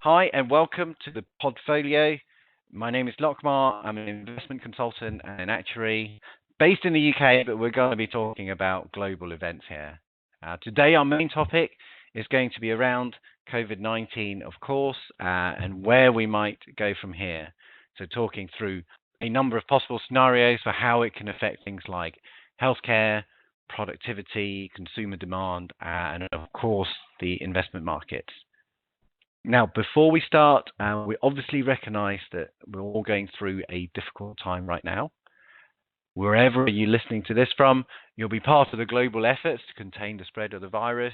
Hi, and welcome to the Podfolio. My name is Lockmar. I'm an investment consultant and an actuary based in the UK, but we're going to be talking about global events here. Today, our main topic is going to be around COVID-19, of course, and where we might go from here. So talking through a number of possible scenarios for how it can affect things like healthcare, productivity, consumer demand, and of course, the investment markets. Now, before we start, we obviously recognize that we're all going through a difficult time right now. Wherever you're listening to this from, you'll be part of the global efforts to contain the spread of the virus.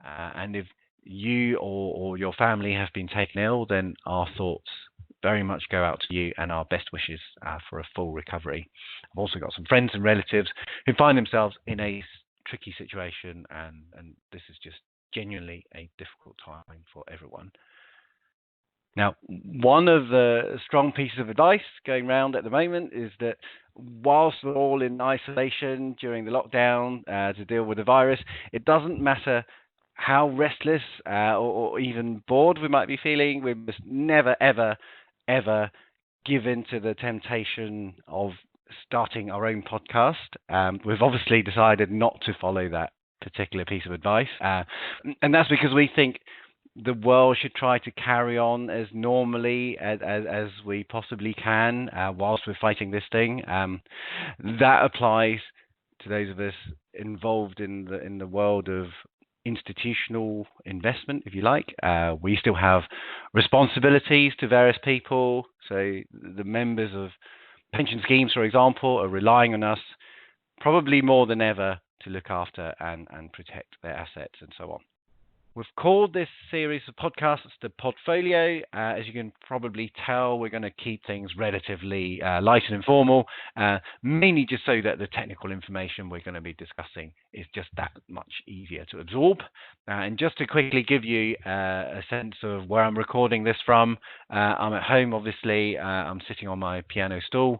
And if you or your family have been taken ill, then our thoughts very much go out to you and our best wishes for a full recovery. I've also got some friends and relatives who find themselves in a tricky situation, and this is just genuinely a difficult time for everyone. Now, one of the strong pieces of advice going around at the moment is that whilst we're all in isolation during the lockdown to deal with the virus, it doesn't matter how restless or even bored we might be feeling. We must never, ever, ever give in to the temptation of starting our own podcast. We've obviously decided not to follow that particular piece of advice, and that's because we think the world should try to carry on as normally as we possibly can whilst we're fighting this thing. That applies to those of us involved in the world of institutional investment, if you like. We still have responsibilities to various people. So the members of pension schemes, for example, are relying on us probably more than ever to look after and protect their assets and so on. We've called this series of podcasts the Podfolio. As you can probably tell, we're going to keep things relatively light and informal, mainly just so that the technical information we're going to be discussing is just that much easier to absorb. And just to quickly give you a sense of where I'm recording this from, I'm at home, obviously. I'm sitting on my piano stool,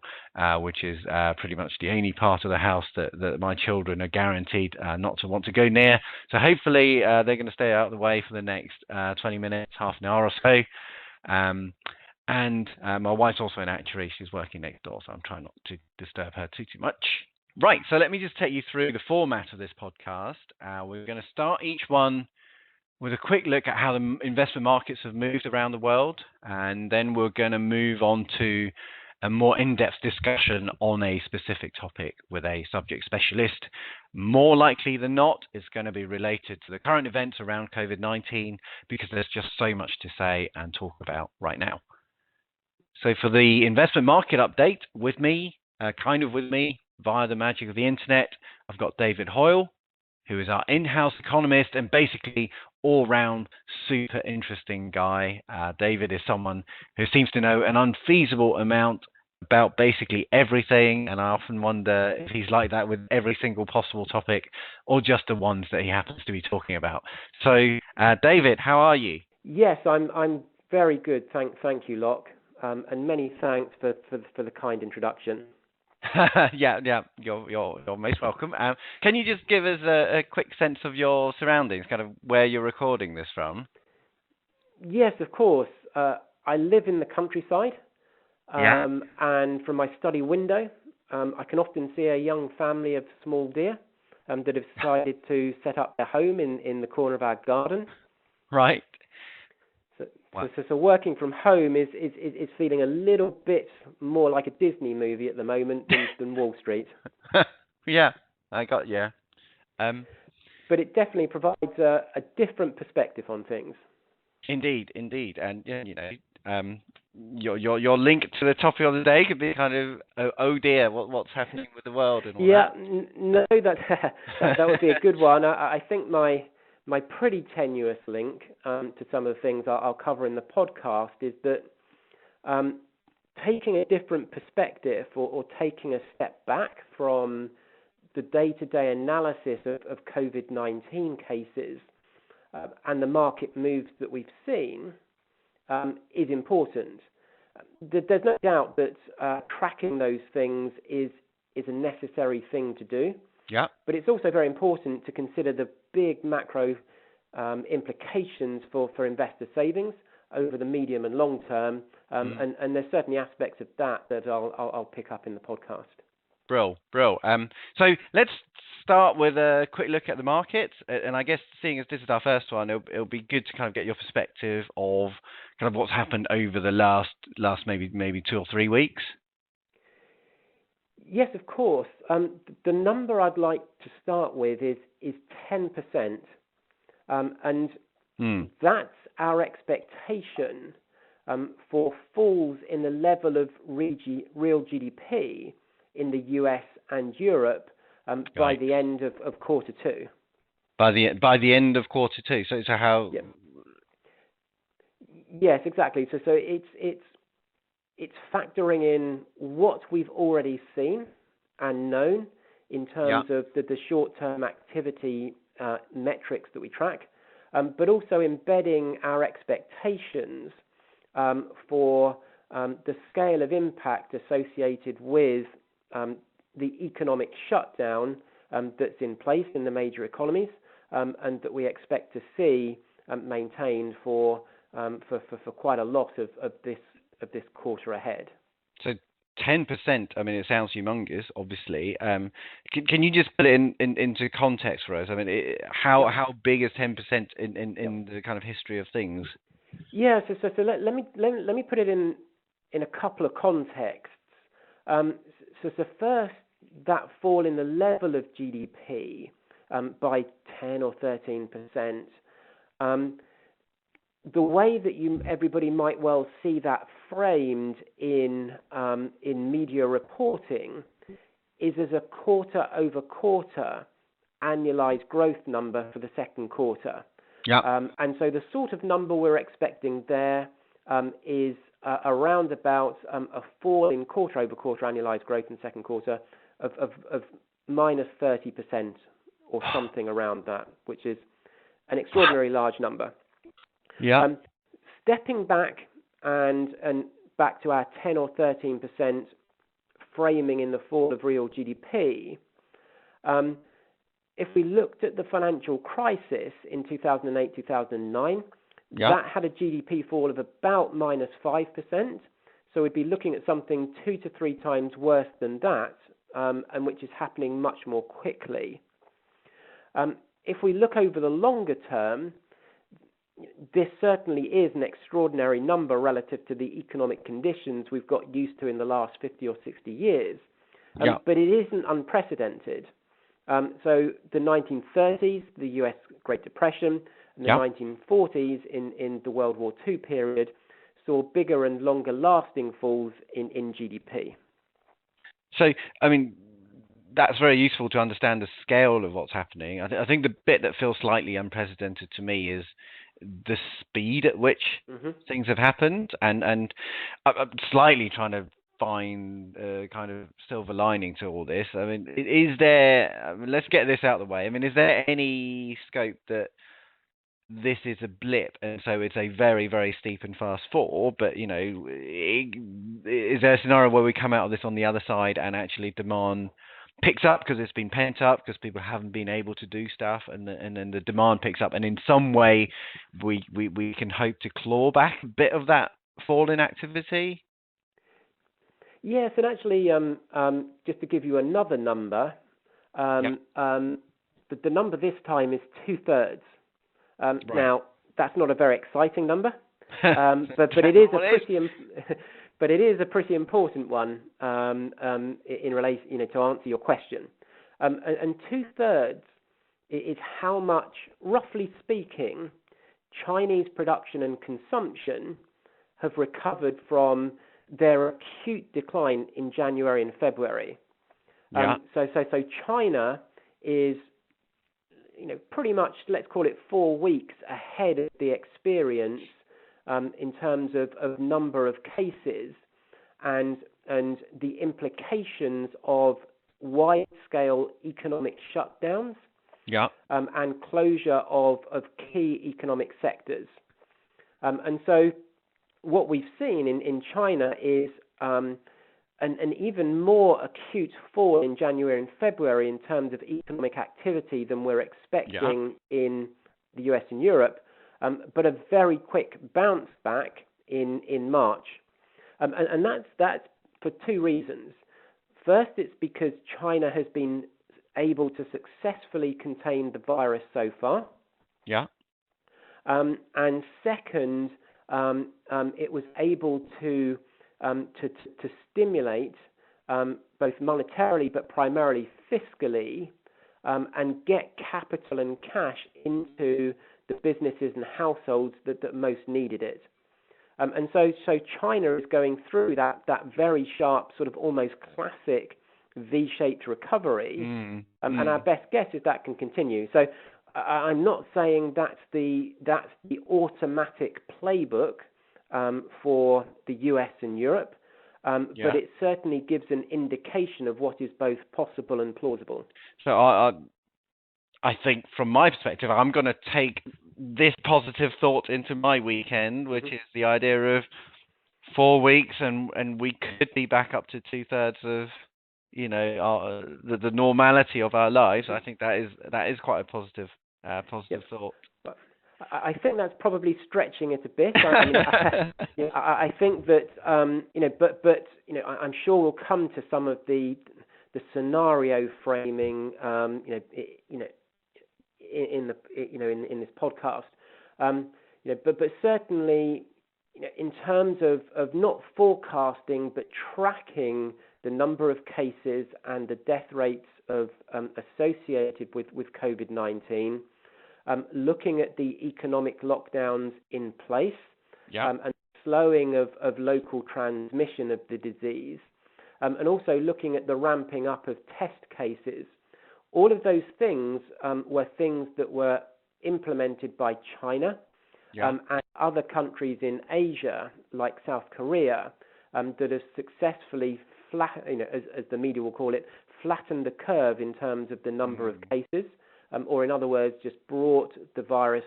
which is pretty much the only part of the house that my children are guaranteed not to want to go near. So hopefully they're going to stay out of the way for the next 20 minutes, half an hour or so. And my wife's also an actuary. She's working next door, so I'm trying not to disturb her too much. Right, so let me just take you through the format of this podcast. We're going to start each one with a quick look at how the investment markets have moved around the world, and then we're going to move on to a more in-depth discussion on a specific topic with a subject specialist. More likely than not, it's going to be related to the current events around COVID-19 because there's just so much to say and talk about right now. So for the investment market update, with me via the magic of the internet, I've got David Hoile, who is our in-house economist and basically all-round super interesting guy. David is someone who seems to know an unfeasible amount about basically everything, and I often wonder if he's like that with every single possible topic or just the ones that he happens to be talking about. So, David, how are you? Yes, I'm very good. Thank you, Locke, and many thanks for the kind introduction. Yeah, you're most welcome. Can you just give us a quick sense of your surroundings, kind of where you're recording this from? Yes, of course. I live in the countryside, and from my study window, I can often see a young family of small deer that have decided to set up their home in the corner of our garden. Right. So working from home is feeling a little bit more like a Disney movie at the moment than Wall Street. Yeah, I got you. But it definitely provides a different perspective on things. Indeed, and your link to the topic of the day could be kind of oh dear, what's happening with the world and all that. No, that would be a good one. I think my pretty tenuous link to some of the things I'll cover in the podcast is that taking a different perspective or taking a step back from the day-to-day analysis of COVID-19 cases and the market moves that we've seen is important. There's no doubt that tracking those things is a necessary thing to do. Yeah. But it's also very important to consider the big macro implications for investor savings over the medium and long term. And there's certainly aspects of that I'll pick up in the podcast. Brill. So let's start with a quick look at the market, and I guess seeing as this is our first one, it'll be good to kind of get your perspective of kind of what's happened over the last maybe 2 or 3 weeks. Yes, of course. The number I'd like to start with is 10%, and that's our expectation for falls in the level of real GDP in the US and Europe by the end of quarter two. By the end of quarter two. So how? Yeah. Yes, exactly. So it's factoring in what we've already seen and known in terms of the short-term activity metrics that we track, but also embedding our expectations for the scale of impact associated with the economic shutdown that's in place in the major economies, and that we expect to see maintained for quite a lot of this quarter ahead. So 10%. I mean, it sounds humongous, obviously. Can you just put it into context for us? I mean, how big is 10% in the kind of history of things? Yeah. So let me put it in a couple of contexts. So first, that fall in the level of GDP by 10 or 13%. The way that everybody might well see that framed in media reporting is as a quarter-over-quarter annualized growth number for the second quarter. Yeah. And so the sort of number we're expecting there is around about a fall in quarter-over-quarter annualized growth in the second quarter of minus 30% or something around that, which is an extraordinarily large number. Yeah. Stepping back and back to our 10 or 13% framing in the fall of real GDP, if we looked at the financial crisis in 2008, 2009, that had a GDP fall of about minus 5%. So we'd be looking at something 2 to 3 times worse than that, and which is happening much more quickly. If we look over the longer term, this certainly is an extraordinary number relative to the economic conditions we've got used to in the last 50 or 60 years. But it isn't unprecedented. So the 1930s, the US Great Depression, and the 1940s in the World War II period saw bigger and longer lasting falls in GDP. So, I mean, that's very useful to understand the scale of what's happening. I think the bit that feels slightly unprecedented to me is the speed at which things have happened, and I'm slightly trying to find a kind of silver lining to all this. I mean, let's get this out of the way. I mean, is there any scope that this is a blip, and so it's a very, very steep and fast fall, but, is there a scenario where we come out of this on the other side and actually demand picks up because it's been pent up because people haven't been able to do stuff, and then the demand picks up, and in some way we can hope to claw back a bit of that fall in activity? Yes, and actually, just to give you another number, the number this time is 2/3. Right. Now, that's not a very exciting number, but it is a pretty important one in relation, to answer your question. And 2/3 is how much, roughly speaking, Chinese production and consumption have recovered from their acute decline in January and February. So China is, pretty much, let's call it 4 weeks ahead of the experience in terms of number of cases and the implications of wide-scale economic shutdowns and closure of key economic sectors. And so what we've seen in China is an even more acute fall in January and February in terms of economic activity than we're expecting in the US and Europe. but a very quick bounce back in March. And that's for two reasons. First, it's because China has been able to successfully contain the virus so far. Yeah. And second, it was able to stimulate both monetarily but primarily fiscally, and get capital and cash into the businesses and households that most needed it. And so China is going through that very sharp, sort of almost classic V-shaped recovery, and our best guess is that can continue. So I'm not saying that's the automatic playbook for the US and Europe, but it certainly gives an indication of what is both possible and plausible. So I think from my perspective, I'm going to take this positive thought into my weekend, which is the idea of 4 weeks, and we could be back up to 2/3 of, the normality of our lives. I think that is quite a positive thought. I think that's probably stretching it a bit. I think that I'm sure we'll come to some of the scenario framing, in this podcast, but certainly, in terms of not forecasting but tracking the number of cases and the death rates associated with COVID-19, looking at the economic lockdowns in place, and slowing of local transmission of the disease, and also looking at the ramping up of test cases. All of those things were things that were implemented by China and other countries in Asia, like South Korea, that have successfully, as the media will call it, flattened the curve in terms of the number of cases, or in other words, just brought the virus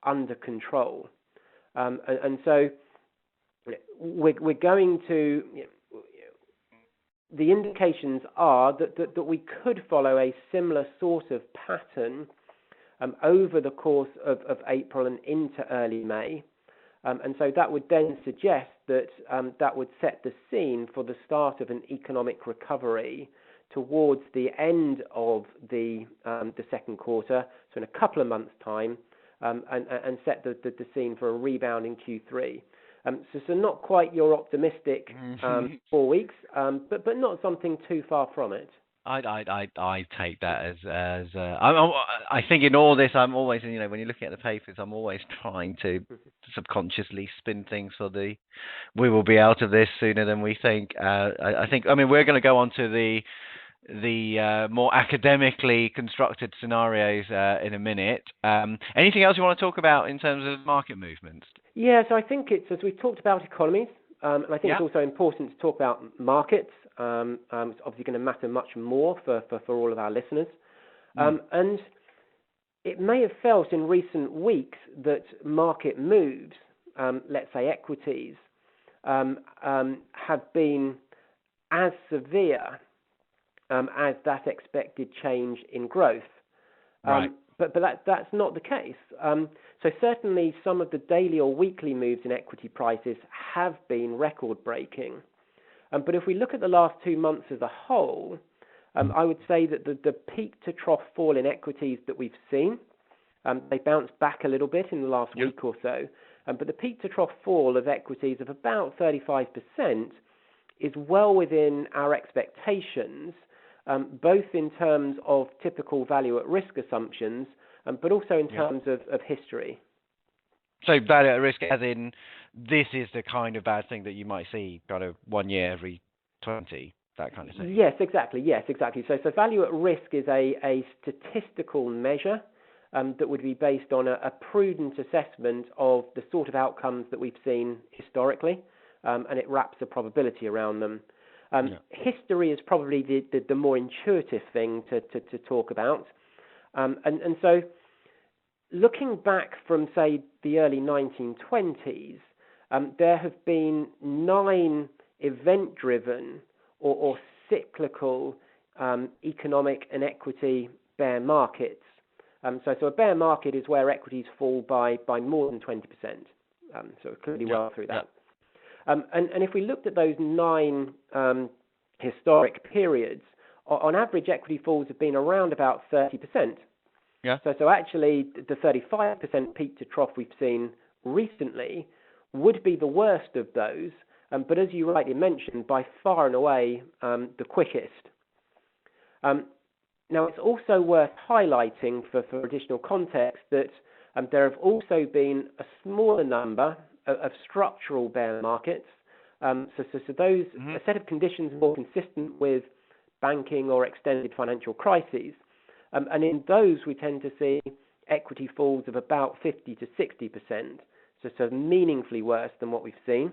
under control. And so we're going to... The indications are that we could follow a similar sort of pattern over the course of April and into early May. And so that would then suggest that that would set the scene for the start of an economic recovery towards the end of the second quarter, so in a couple of months' time, and set the scene for a rebound in Q3. So not quite your optimistic 4 weeks, but not something too far from it. I take that as I think in all this, I'm always, when you're looking at the papers, I'm always trying to subconsciously spin things for we will be out of this sooner than we think. We're going to go on to the more academically constructed scenarios in a minute. Anything else you want to talk about in terms of market movements? Yeah, so I think it's, as we talked about economies, and I think it's also important to talk about markets. It's obviously going to matter much more for all of our listeners. And it may have felt in recent weeks that market moves, let's say equities, have been as severe as that expected change in growth. But that's not the case. So certainly some of the daily or weekly moves in equity prices have been record-breaking. But if we look at the last 2 months as a whole, I would say that the peak-to-trough fall in equities that we've seen, they bounced back a little bit in the last week or so, but the peak-to-trough fall of equities of about 35% is well within our expectations, both in terms of typical value-at-risk assumptions, but also in terms of history. So value at risk as in this is the kind of bad thing that you might see kind of 1 year every 20, that kind of thing? Yes, exactly. So value at risk is a statistical measure that would be based on a prudent assessment of the sort of outcomes that we've seen historically, and it wraps a probability around them. History is probably the more intuitive thing to talk about. And so looking back from, say, the early 1920s, there have been 9 event-driven or cyclical economic and equity bear markets So a bear market is where equities fall by more than 20%. So clearly well through that. And if we looked at those 9 historic periods, on average, equity falls have been around about 30%. Yeah. So actually, the 35% peak to trough we've seen recently would be the worst of those, but as you rightly mentioned, by far and away the quickest. Now, it's also worth highlighting for additional context that there have also been a smaller number of structural bear markets. So those a set of conditions more consistent with banking or extended financial crises. And in those, we tend to see equity falls of about 50 to 60%, so meaningfully worse than what we've seen.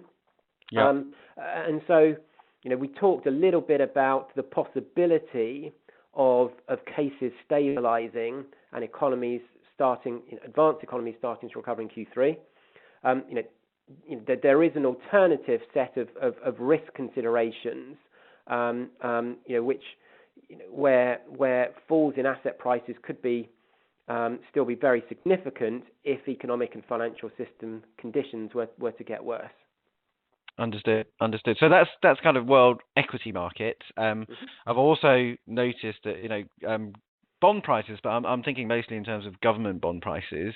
Yeah. And so, we talked a little bit about the possibility of cases stabilizing and economies starting, advanced economies starting to recover in Q3. There is an alternative set of risk considerations, which where falls in asset prices could be still be very significant if economic and financial system conditions were to get worse. Understood. So that's kind of world equity markets. I've also noticed that bond prices, but I'm thinking mostly in terms of government bond prices.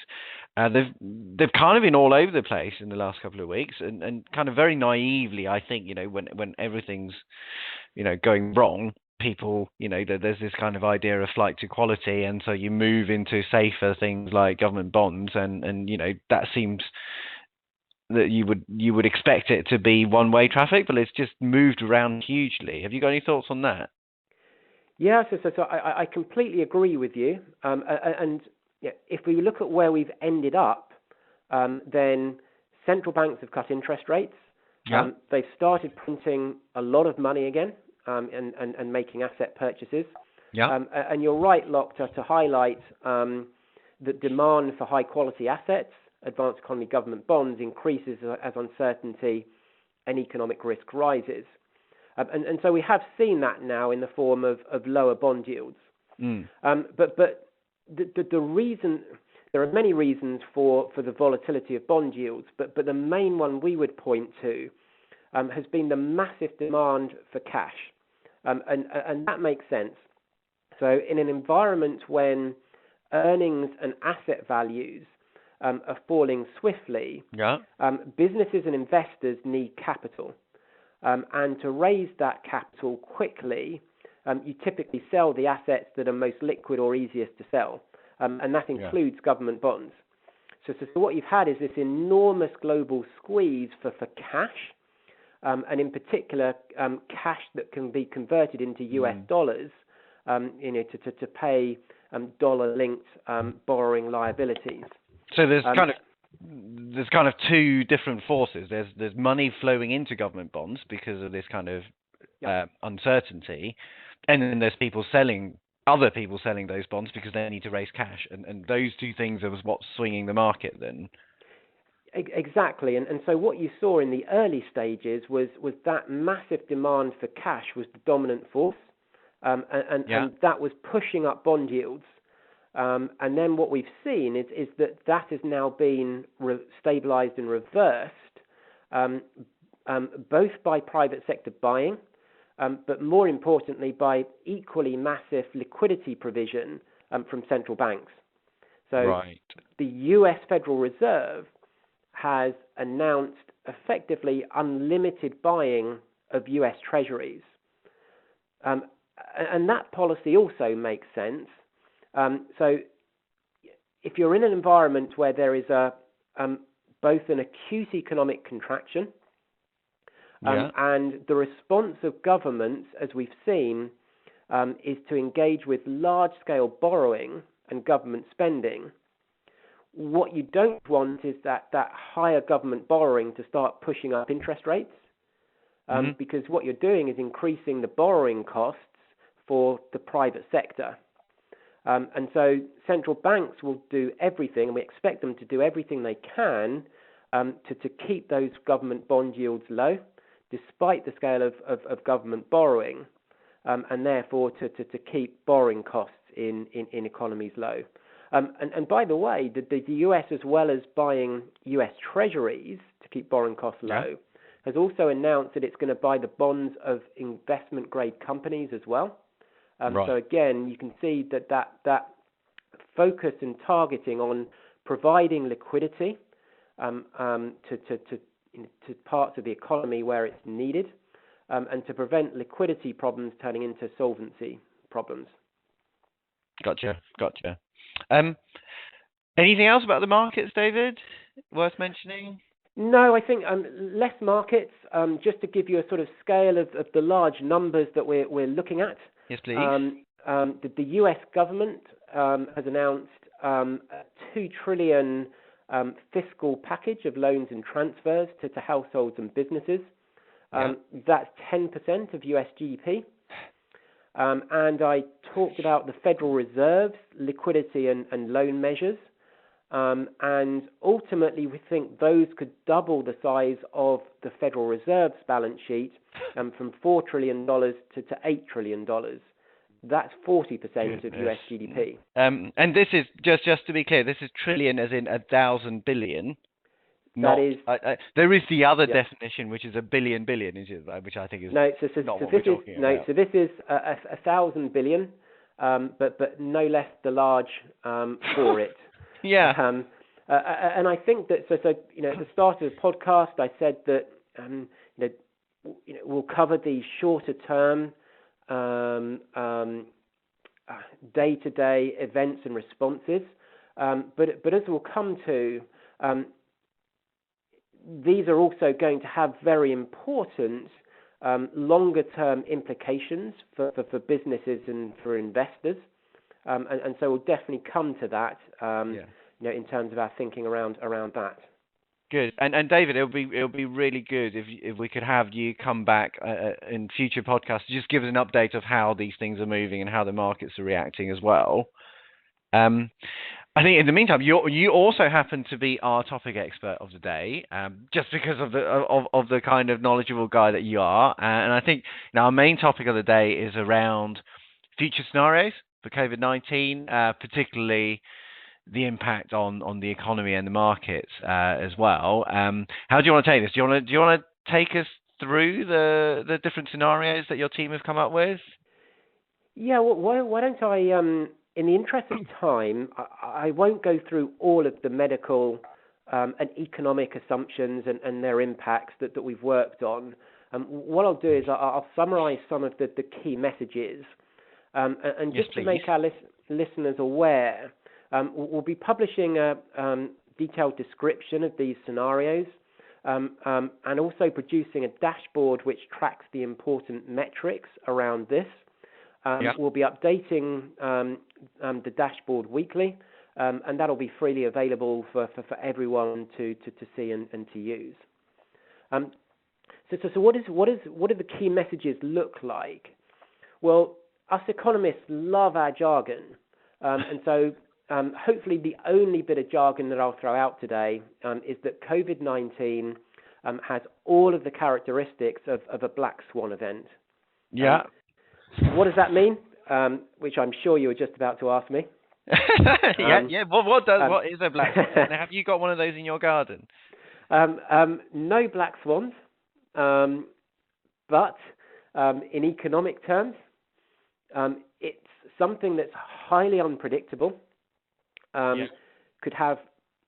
They've kind of been all over the place in the last couple of weeks, and kind of very naively, I think when everything's going wrong, people there's this kind of idea of flight to quality, and so you move into safer things like government bonds, and that seems that you would expect it to be one-way traffic, but it's just moved around hugely. Have you got any thoughts on that? Yeah, so I completely agree with you. And if we look at where we've ended up, then central banks have cut interest rates. Yeah. They've started printing a lot of money again, and making asset purchases. Yeah. And you're right, Locke, to highlight that demand for high-quality assets, advanced economy government bonds, increases as uncertainty and economic risk rises. And so we have seen that now in the form of lower bond yields. But the reason, there are many reasons for the volatility of bond yields, but the main one we would point to has been the massive demand for cash. And that makes sense. So in an environment when earnings and asset values are falling swiftly, businesses and investors need capital. And to raise that capital quickly, you typically sell the assets that are most liquid or easiest to sell, and that includes government bonds. So what you've had is this enormous global squeeze for cash, and in particular cash that can be converted into US dollars, to pay dollar-linked borrowing liabilities. So there's kind of two different forces. There's money flowing into government bonds because of this kind of uncertainty, and then there's other people selling those bonds because they need to raise cash, and those two things are what's swinging the market then. Exactly, and so what you saw in the early stages was that massive demand for cash was the dominant force, and that was pushing up bond yields. And then what we've seen is that has now been stabilized and reversed, both by private sector buying, but more importantly by equally massive liquidity provision from central banks. So the US Federal Reserve has announced effectively unlimited buying of US treasuries. And that policy also makes sense. So if you're in an environment where there is both an acute economic contraction and the response of governments, as we've seen, is to engage with large-scale borrowing and government spending, what you don't want is that higher government borrowing to start pushing up interest rates, because what you're doing is increasing the borrowing costs for the private sector. And so central banks will do everything, and we expect them to do everything they can to keep those government bond yields low, despite the scale of government borrowing, and therefore to keep borrowing costs in economies low. And by the way, the US, as well as buying US Treasuries to keep borrowing costs low, has also announced that it's going to buy the bonds of investment-grade companies as well. So again, you can see that focus and targeting on providing liquidity to parts of the economy where it's needed, and to prevent liquidity problems turning into solvency problems. Gotcha. Anything else about the markets, David, worth mentioning? No, I think less markets. Just to give you a sort of scale of the large numbers that we're looking at. Yes, please. The U.S. government has announced a $2 trillion fiscal package of loans and transfers to households and businesses. That's 10% of U.S. GDP. And I talked about the Federal Reserve's liquidity and loan measures. And ultimately, we think those could double the size of the Federal Reserve's balance sheet from $4 trillion to $8 trillion. That's 40% of US GDP. And this is, just to be clear, this is trillion as in 1,000 billion. That is. There is the other definition, which is a billion, which I think is not what we're talking about. So this is 1,000 billion, but no less the large for it. And I think that so at the start of the podcast, I said that we'll cover the shorter term day-to-day events and responses, but as we'll come to, these are also going to have very important longer-term implications for businesses and for investors, and so we'll definitely come to that in terms of our thinking around that. Good. And David, it'll be really good if we could have you come back in future podcasts to just give us an update of how these things are moving and how the markets are reacting as well. I think in the meantime, you also happen to be our topic expert of the day, just because of the kind of knowledgeable guy that you are. And I think our main topic of the day is around future scenarios for COVID-19, particularly the impact on the economy and the markets as well. How do you want to take this? Do you want to take us through the different scenarios that your team have come up with? Yeah. Well, why don't I? In the interest of time, I won't go through all of the medical and economic assumptions and their impacts that we've worked on. What I'll do is I'll summarise some of the key messages, and just to make our listeners aware. We'll be publishing a detailed description of these scenarios, and also producing a dashboard which tracks the important metrics around this. We'll be updating the dashboard weekly, and that'll be freely available for everyone to see and to use. So what do the key messages look like? Well, us economists love our jargon, and so hopefully the only bit of jargon that I'll throw out today is that COVID-19 has all of the characteristics of a black swan event. What does that mean? Which I'm sure you were just about to ask me. What is a black swan? Have you got one of those in your garden? No black swans, but in economic terms, it's something that's highly unpredictable, could have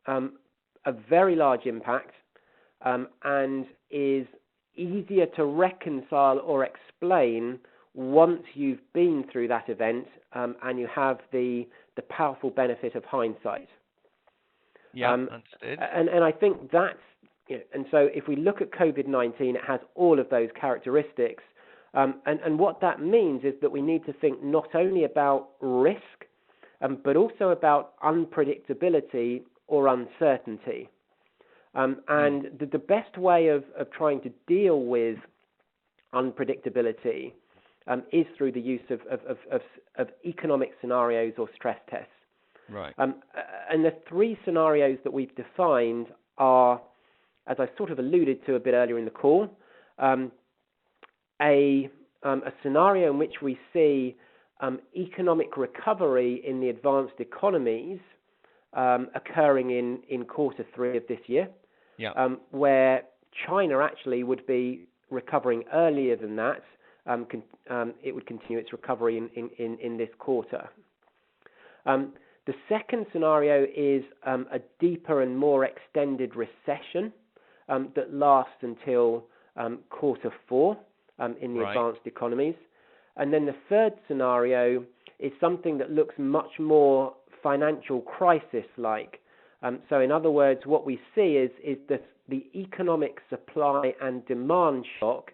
a very large impact, and is easier to reconcile or explain once you've been through that event, and you have the powerful benefit of hindsight. Understood. And I think that's, and so if we look at COVID-19, it has all of those characteristics. And what that means is that we need to think not only about risk, but also about unpredictability or uncertainty. And the best way of trying to deal with unpredictability is through the use of economic scenarios or stress tests. Right. And the three scenarios that we've defined are, as I sort of alluded to a bit earlier in the call, a scenario in which we see economic recovery in the advanced economies occurring in quarter three of this year, where China actually would be recovering earlier than that. It would continue its recovery in this quarter. The second scenario is a deeper and more extended recession that lasts until quarter four in the advanced economies. And then the third scenario is something that looks much more financial crisis-like. So in other words, what we see is the economic supply and demand shock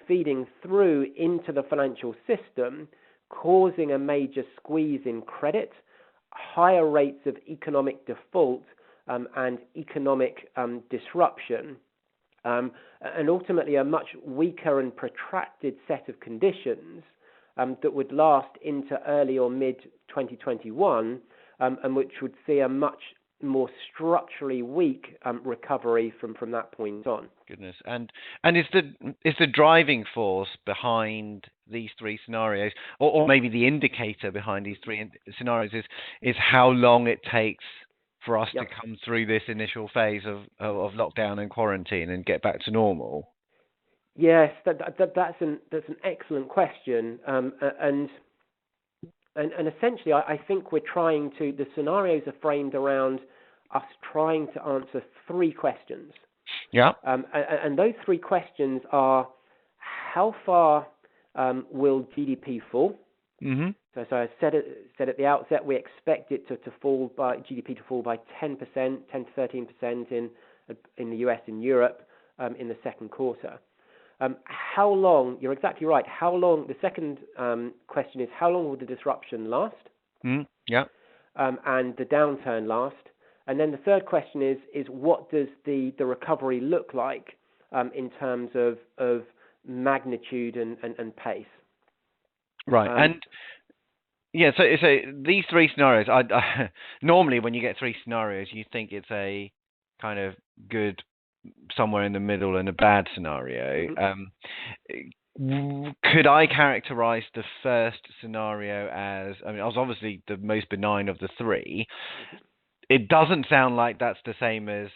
feeding through into the financial system, causing a major squeeze in credit, higher rates of economic default and economic disruption, and ultimately a much weaker and protracted set of conditions that would last into early or mid-2021 and which would see a much more structurally weak recovery from that point on. Goodness. And is the driving force behind these three scenarios, or maybe the indicator behind these three scenarios, is how long it takes for us to come through this initial phase of lockdown and quarantine and get back to normal? Yes, that's an excellent question, and essentially, I think the scenarios are framed around us trying to answer three questions. Yeah. And those three questions are: how far will GDP fall? Mm-hmm. So I said at the outset, we expect it to fall by GDP to fall by 10%, 10 to 13% in the US and Europe in the second quarter. How long? You're exactly right. How long? The second question is: how long will the disruption last? And the downturn last? And then the third question is what does the recovery look like in terms of magnitude and pace? Right. So these three scenarios. I normally, when you get three scenarios, you think it's a kind of good, somewhere in the middle, and a bad scenario. Could I characterize the first scenario as? I mean, it was obviously the most benign of the three. It doesn't sound like that's the same as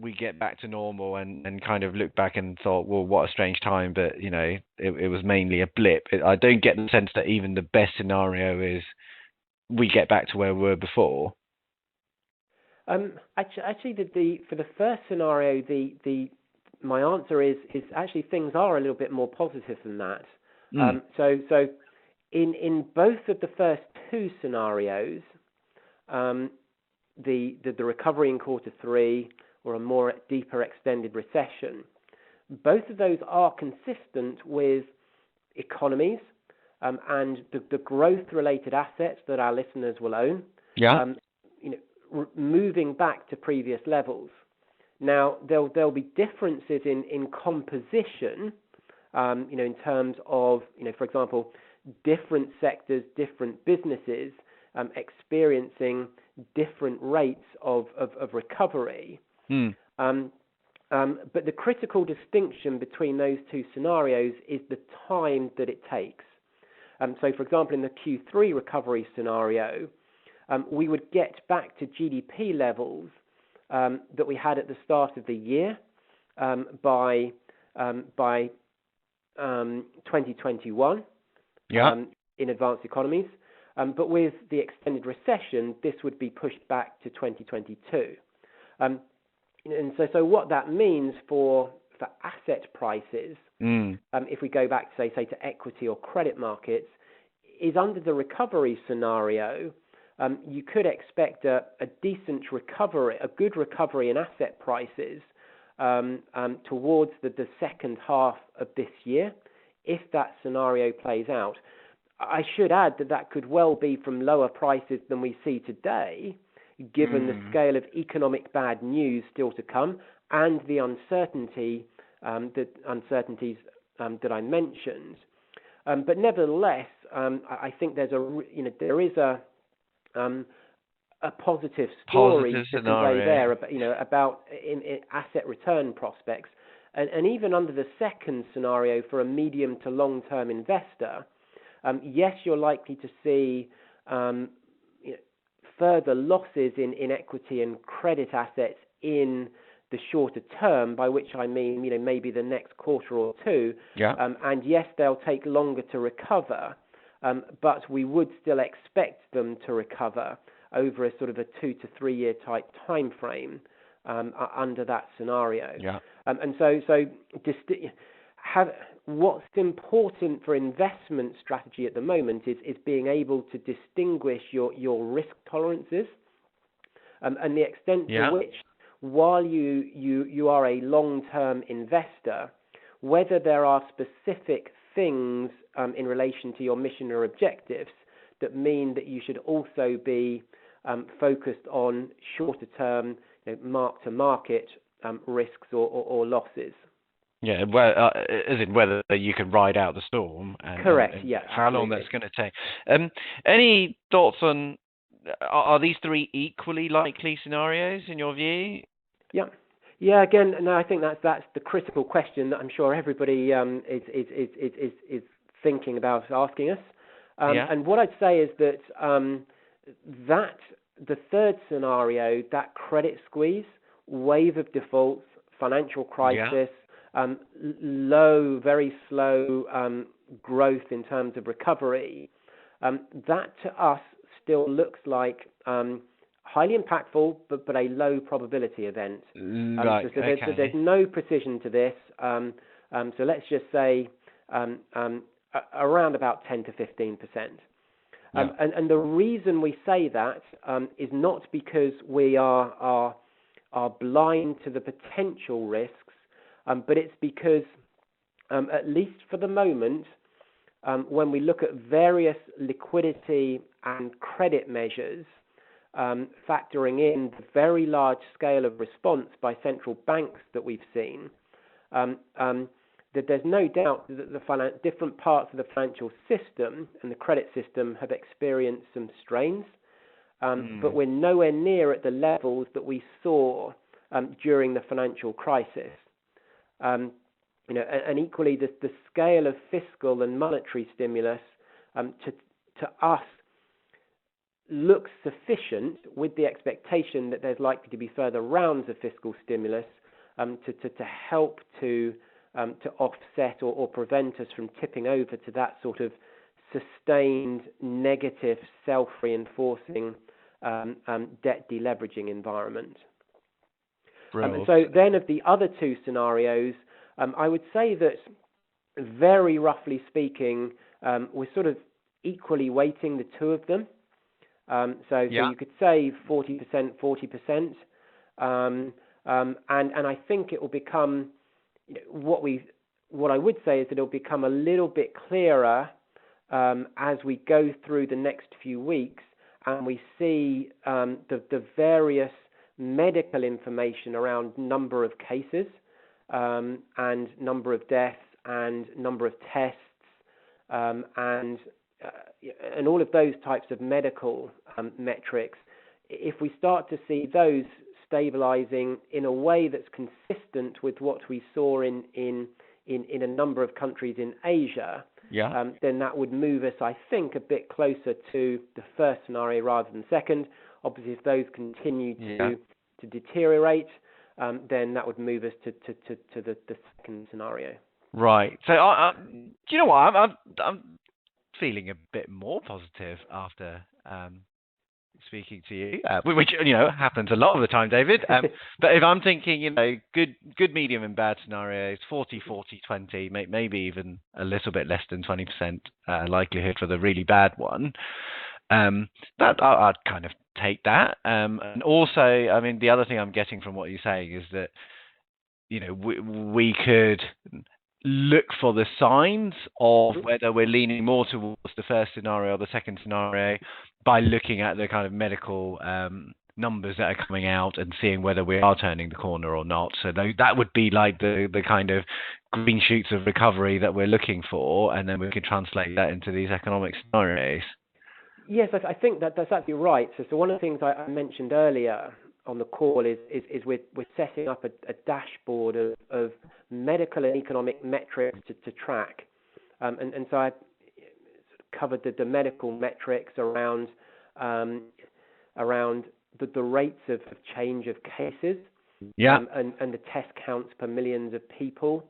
we get back to normal and kind of look back and thought, well, what a strange time, but it was mainly a blip. I don't get the sense that even the best scenario is we get back to where we were before. Actually, for the first scenario, my answer is actually things are a little bit more positive than that. So in both of the first two scenarios, the recovery in quarter three or a more deeper extended recession, both of those are consistent with economies and the growth-related assets that our listeners will own. Moving back to previous levels. Now, there'll be differences in composition, in terms of, for example, different sectors, different businesses experiencing different rates of recovery. But the critical distinction between those two scenarios is the time that it takes. So, for example, in the Q3 recovery scenario, we would get back to GDP levels that we had at the start of the year by 2021 in advanced economies. But with the extended recession, this would be pushed back to 2022. And so what that means for asset prices, if we go back, say to equity or credit markets, is under the recovery scenario, you could expect a decent recovery, a good recovery in asset prices towards the second half of this year, if that scenario plays out. I should add that could well be from lower prices than we see today, given the scale of economic bad news still to come and the uncertainties that I mentioned. But nevertheless, I think there is a positive story to convey there about in asset return prospects, and even under the second scenario for a medium to long term investor. yes, you're likely to see further losses in equity and credit assets in the shorter term, by which I mean, maybe the next quarter or two. Yeah. And yes, they'll take longer to recover, but we would still expect them to recover over a sort of a 2 to 3 year type time frame under that scenario. Yeah. And so what's important for investment strategy at the moment is being able to distinguish your risk tolerances and the extent to which, while you are a long-term investor, whether there are specific things in relation to your mission or objectives that mean that you should also be focused on shorter-term mark-to-market risks or losses. Yeah, well, as in whether you can ride out the storm. Correct, and yeah. how long that's going to take. Any thoughts on, are these three equally likely scenarios in your view? Yeah. Yeah, again, no, I think that's the critical question that I'm sure everybody is thinking about asking us. And what I'd say is that that the third scenario, that credit squeeze, wave of defaults, financial crisis, very slow growth in terms of recovery, that to us still looks like highly impactful, but a low probability event. Right. So there's no precision to this. So let's just say around about 10 to 15%. And the reason we say that is not because we are blind to the potential risks, but it's because, at least for the moment, when we look at various liquidity and credit measures, factoring in the very large scale of response by central banks that we've seen, that there's no doubt that the different parts of the financial system and the credit system have experienced some strains, but we're nowhere near at the levels that we saw during the financial crisis. And equally, the scale of fiscal and monetary stimulus to us looks sufficient, with the expectation that there's likely to be further rounds of fiscal stimulus to help to offset or prevent us from tipping over to that sort of sustained negative self-reinforcing debt deleveraging environment. And so then of the other two scenarios, I would say that very roughly speaking, we're sort of equally weighting the two of them. So you could say 40%, 40%. And I think it will become, what I would say is that it'll become a little bit clearer as we go through the next few weeks and we see the various medical information around number of cases and number of deaths and number of tests and all of those types of medical metrics. If we start to see those stabilizing in a way that's consistent with what we saw in a number of countries in Asia, then that would move us, I think, a bit closer to the first scenario rather than second. Obviously, if those continue to deteriorate, then that would move us to the second scenario. Right. So, do you know what? I'm feeling a bit more positive after speaking to you, which happens a lot of the time, David. But if I'm thinking, good, medium, and bad scenarios, 40, 40, 20, maybe even a little bit less than 20% likelihood for the really bad one. That I'd kind of take that. And also, I mean, the other thing I'm getting from what you're saying is that we could look for the signs of whether we're leaning more towards the first scenario or the second scenario by looking at the kind of medical numbers that are coming out and seeing whether we are turning the corner or not. So that would be like the kind of green shoots of recovery that we're looking for, and then we can translate that into these economic scenarios. Yes, I think that's absolutely right. So one of the things I mentioned earlier on the call is we're setting up a dashboard of medical and economic metrics to track. And so covered the medical metrics around the rates of change of cases, and the test counts per millions of people,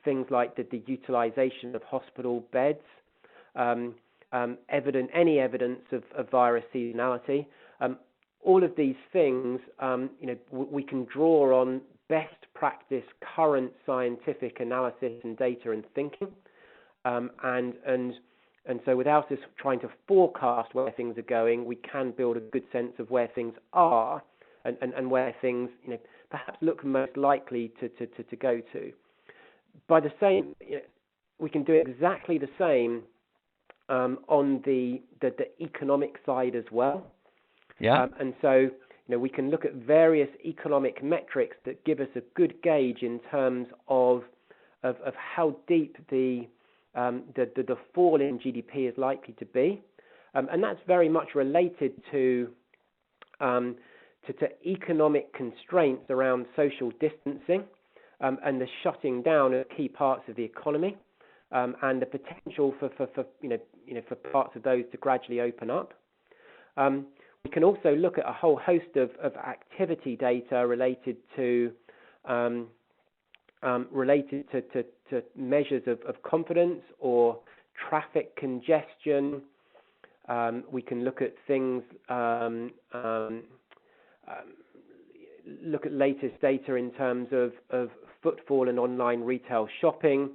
things like the utilization of hospital beds, any evidence of virus seasonality. All of these things, we can draw on best practice, current scientific analysis and data and thinking, and so without us trying to forecast where things are going, we can build a good sense of where things are and where things, perhaps look most likely to go to. By the same, we can do exactly the same on the economic side as well. And so, we can look at various economic metrics that give us a good gauge in terms of how deep the fall in GDP is likely to be, and that's very much related to economic constraints around social distancing and the shutting down of key parts of the economy, and the potential for parts of those to gradually open up. We can also look at a whole host of activity data related to measures of confidence or traffic congestion. We can look at things, look at latest data in terms of footfall and online retail shopping,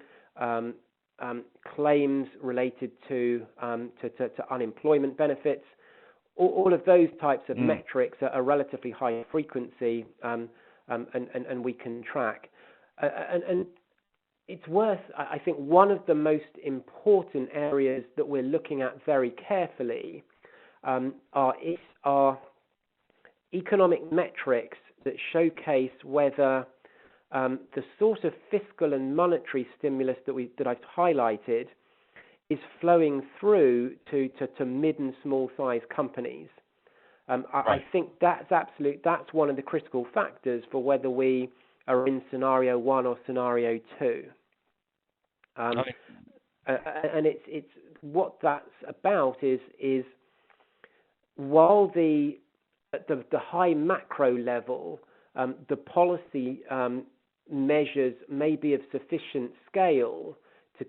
claims related to unemployment benefits. All of those types of metrics are relatively high frequency, and we can track. And it's worth, I think, one of the most important areas that we're looking at very carefully are economic metrics that showcase whether the sort of fiscal and monetary stimulus that I've highlighted is flowing through to mid and small size companies. I think that's one of the critical factors for whether we are in scenario 1 or scenario 2. And it's what that's about is while at the high macro level, the policy measures may be of sufficient scale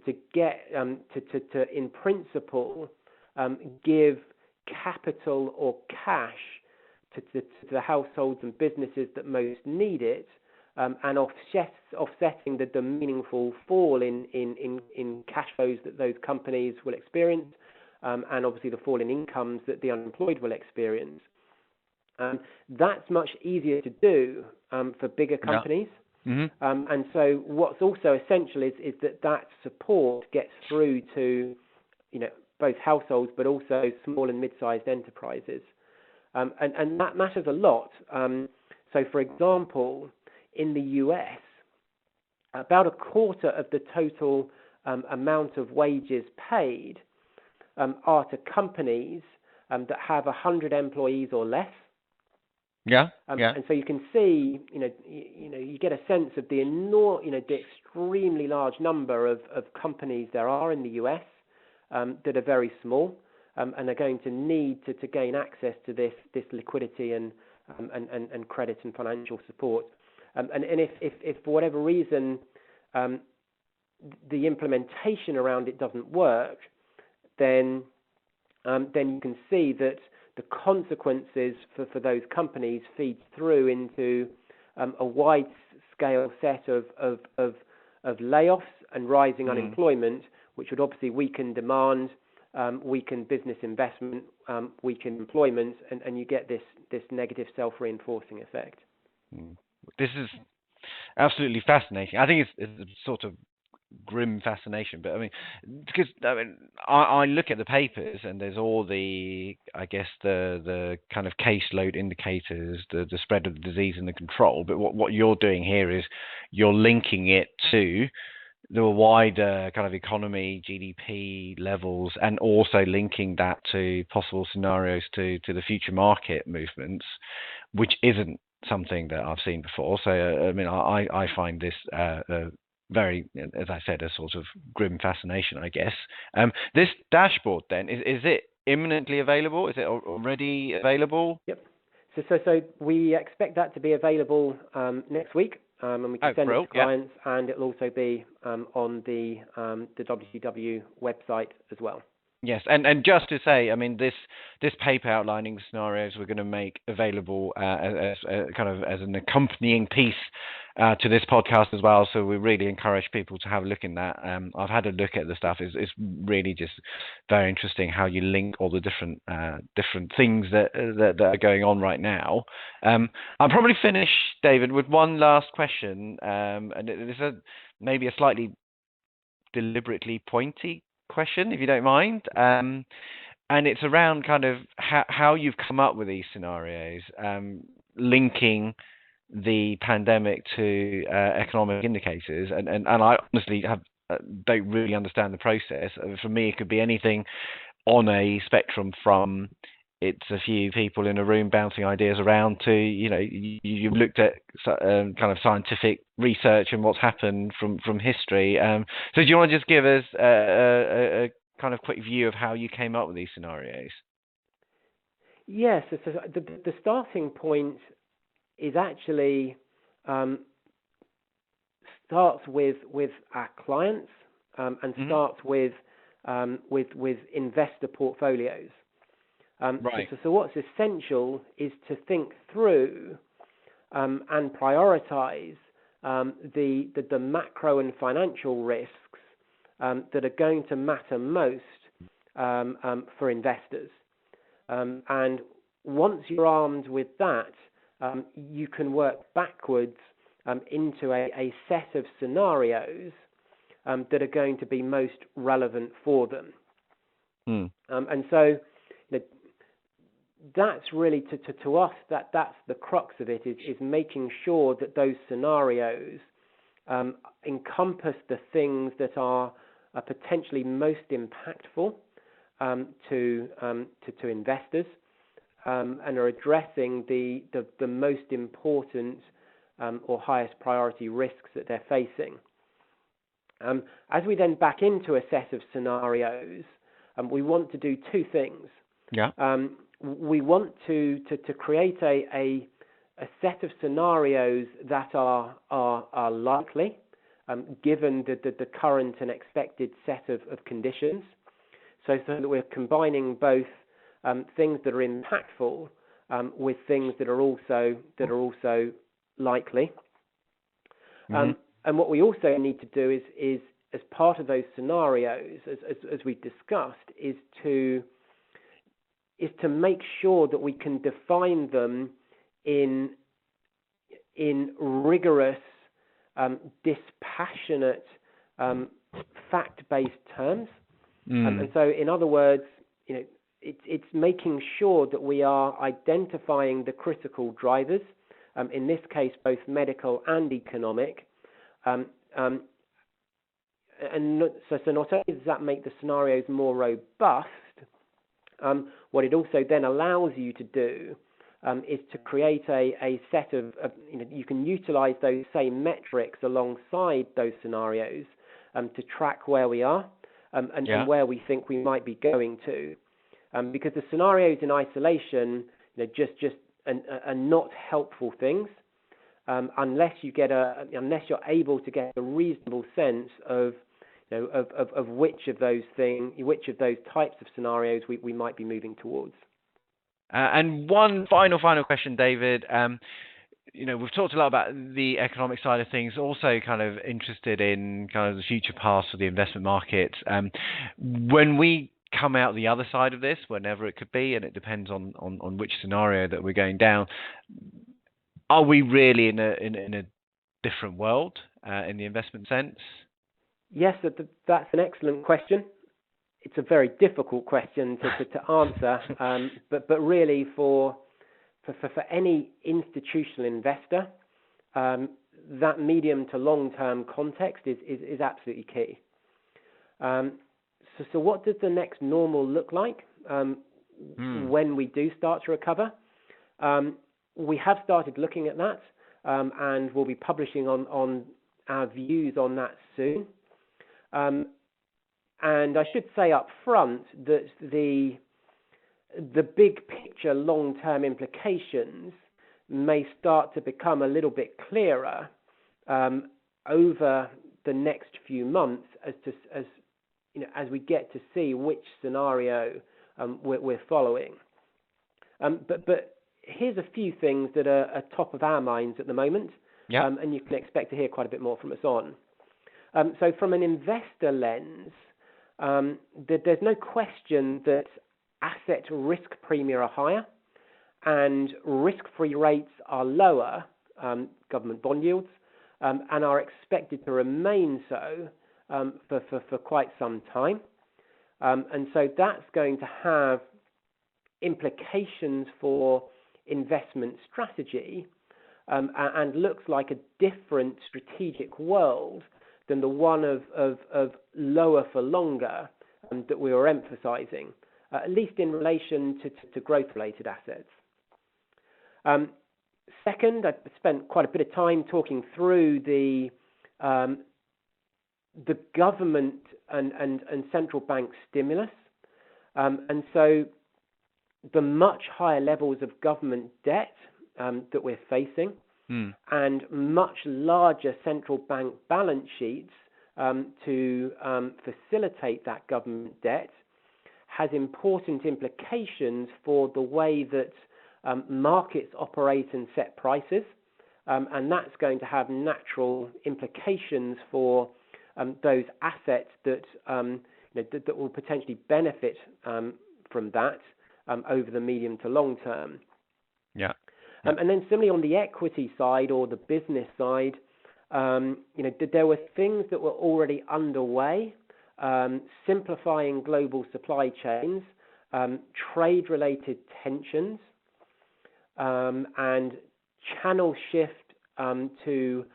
to get to in principle give capital or cash to the households and businesses that most need it, and offsetting the meaningful fall in cash flows that those companies will experience, and obviously the fall in incomes that the unemployed will experience. That's much easier to do for bigger companies. And so what's also essential is that support gets through to both households but also small and mid-sized enterprises, and that matters a lot. So for example, in the US, about a quarter of the total amount of wages paid are to companies that have 100 employees or less. And so you can see, you get a sense of the the extremely large number of companies there are in the US that are very small and are going to need to gain access to this liquidity and credit and financial support. And if for whatever reason the implementation around it doesn't work, then you can see that the consequences for those companies feed through into a wide-scale set of layoffs and rising unemployment, which would obviously weaken demand, weaken business investment, weaken employment, and you get this negative self-reinforcing effect. This is absolutely fascinating. I think it's a sort of grim fascination, but because I look at the papers and there's all the the kind of caseload indicators, the spread of the disease and the control. But what you're doing here is you're linking it to the wider kind of economy, GDP levels, and also linking that to possible scenarios to the future market movements, which isn't something that I've seen before. So I find this very, as I said, a sort of grim fascination, I guess. This dashboard then, is it imminently available? Is it already available? Yep. So we expect that to be available next week, and we can send it to clients, and it'll also be on the WTW website as well. Yes, and just to say, I mean, this paper outlining the scenarios we're going to make available as kind of as an accompanying piece to this podcast as well. So we really encourage people to have a look in that. I've had a look at the stuff. It's really just very interesting how you link all the different things that are going on right now. I'll probably finish, David, with one last question, and it's maybe a slightly deliberately pointy question, if you don't mind, and it's around kind of how you've come up with these scenarios, linking the pandemic to economic indicators, and I honestly don't really understand the process. For me, it could be anything on a spectrum from it's a few people in a room bouncing ideas around to, you've looked at kind of scientific research and what's happened from history. So do you want to just give us a kind of quick view of how you came up with these scenarios? Yes, so the starting point is actually starts with our clients and starts with investor portfolios. Right. So what's essential is to think through and prioritize the macro and financial risks that are going to matter most for investors. And once you're armed with that, you can work backwards into a set of scenarios that are going to be most relevant for them. And so that's really to us that's the crux of it, is making sure that those scenarios encompass the things that are potentially most impactful to investors and are addressing the most important or highest priority risks that they're facing. As we then back into a set of scenarios, we want to do two things. We want to create a set of scenarios that are likely, given the current and expected set of conditions, so that we're combining both things that are impactful with things that are also likely. And what we also need to do is as part of those scenarios, as we discussed, is to make sure that we can define them in rigorous, dispassionate, fact-based terms. And so, in other words, it's making sure that we are identifying the critical drivers, in this case, both medical and economic. And so not only does that make the scenarios more robust, what it also then allows you to do is to create a set of you can utilize those same metrics alongside those scenarios to track where we are and where we think we might be going to, because the scenarios in isolation just are not helpful things unless you're able to get a reasonable sense of which of those types of scenarios we might be moving towards. And one final question, David. We've talked a lot about the economic side of things, also kind of interested in kind of the future paths for the investment market. When we come out the other side of this, whenever it could be, and it depends on which scenario that we're going down, are we really in a different world in the investment sense? Yes, that's an excellent question. It's a very difficult question to answer, but really for any institutional investor, that medium to long-term context is absolutely key. So what does the next normal look like when we do start to recover? We have started looking at that, and we'll be publishing on our views on that soon. And I should say up front that the big picture long-term implications may start to become a little bit clearer over the next few months as we get to see which scenario we're following. But here's a few things that are top of our minds at the moment, and you can expect to hear quite a bit more from us on. So from an investor lens, there's no question that asset risk premia are higher and risk-free rates are lower, government bond yields, and are expected to remain so for quite some time. And so that's going to have implications for investment strategy and looks like a different strategic world than the one of lower for longer that we were emphasizing, at least in relation to growth-related assets. Second, I spent quite a bit of time talking through the government and central bank stimulus. And so the much higher levels of government debt that we're facing and much larger central bank balance sheets to facilitate that government debt has important implications for the way that markets operate and set prices, and that's going to have natural implications for those assets that that will potentially benefit from that over the medium to long term. And then similarly on the equity side or the business side, there were things that were already underway, simplifying global supply chains, trade-related tensions, and channel shift to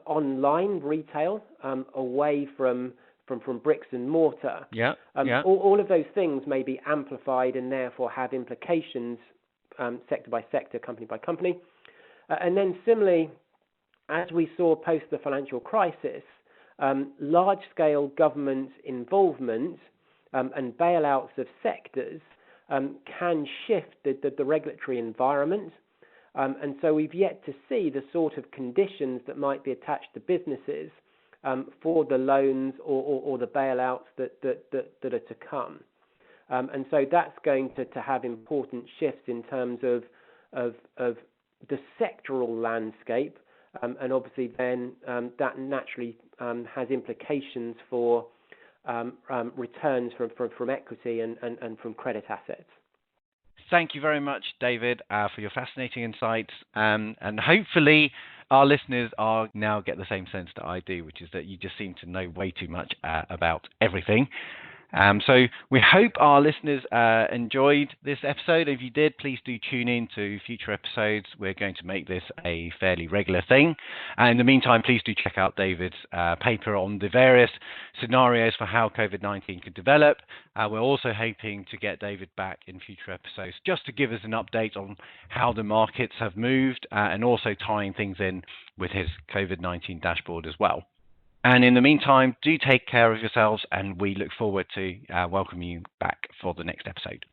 online retail away from bricks and mortar. All of those things may be amplified and therefore have implications sector by sector, company by company. And then similarly, as we saw post the financial crisis, large-scale government involvement and bailouts of sectors can shift the regulatory environment. And so we've yet to see the sort of conditions that might be attached to businesses for the loans or the bailouts that are to come. And so that's going to have important shifts in terms of the sectoral landscape. And obviously then that naturally has implications for returns from equity and from credit assets. Thank you very much, David, for your fascinating insights. And hopefully our listeners now get the same sense that I do, which is that you just seem to know way too much about everything. So we hope our listeners enjoyed this episode. If you did, please do tune in to future episodes. We're going to make this a fairly regular thing. And in the meantime, please do check out David's paper on the various scenarios for how COVID-19 could develop. We're also hoping to get David back in future episodes just to give us an update on how the markets have moved and also tying things in with his COVID-19 dashboard as well. And in the meantime, do take care of yourselves, and we look forward to welcoming you back for the next episode.